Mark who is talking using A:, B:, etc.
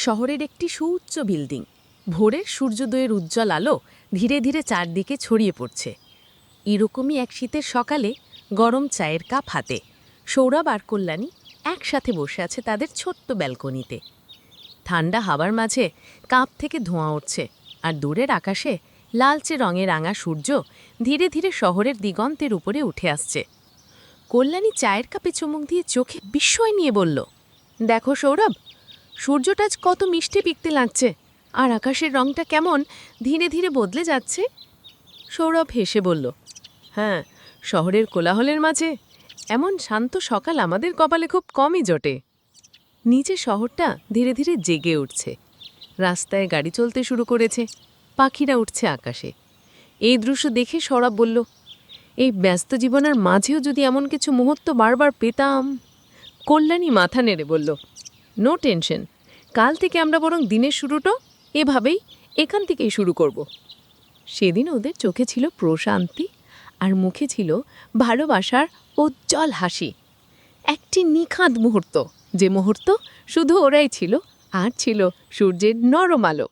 A: শহরের একটি সুউচ্চ বিল্ডিং। ভোরের সূর্যোদয়ের উজ্জ্বল আলো ধীরে ধীরে চারদিকে ছড়িয়ে পড়ছে। এরকমই এক শীতের সকালে গরম চায়ের কাপ হাতে সৌরভ আর কল্যাণী একসাথে বসে আছে তাদের ছোট্ট ব্যালকনিতে। ঠান্ডা হাওয়ার মাঝে কাপ থেকে ধোঁয়া উঠছে, আর দূরের আকাশে লালচে রঙে রাঙা সূর্য ধীরে ধীরে শহরের দিগন্তের উপরে উঠে আসছে। কল্যাণী চায়ের কাপে চুমুক দিয়ে চোখে বিস্ময় নিয়ে বলল, দেখো সৌরভ, সূর্যটা আজ কত মিষ্টি পিকতে লাগছে, আর আকাশের রংটা কেমন ধীরে ধীরে বদলে যাচ্ছে। সৌরভ হেসে বলল, হ্যাঁ, শহরের কোলাহলের মাঝে এমন শান্ত সকাল আমাদের কপালে খুব কমই জোটে। নিচে শহরটা ধীরে ধীরে জেগে উঠছে। রাস্তায় গাড়ি চলতে শুরু করেছে, পাখিরা উঠছে আকাশে। এই দৃশ্য দেখে সৌরভ বলল, এই ব্যস্ত জীবনের মাঝেও যদি এমন কিছু মুহূর্ত বারবার পেতাম। কল্যাণী মাথা নেড়ে বলল, নো টেনশন, কাল থেকে আমরা বরং দিনের শুরুটা এভাবেই এখান থেকেই শুরু করব। সেদিন ওদের চোখে ছিল প্রশান্তি, আর মুখে ছিল ভালোবাসার উজ্জ্বল হাসি। একটি নিখাদ মুহূর্ত, যে মুহূর্ত শুধু ওরাই ছিল, আর ছিল সূর্যের নরম আলো।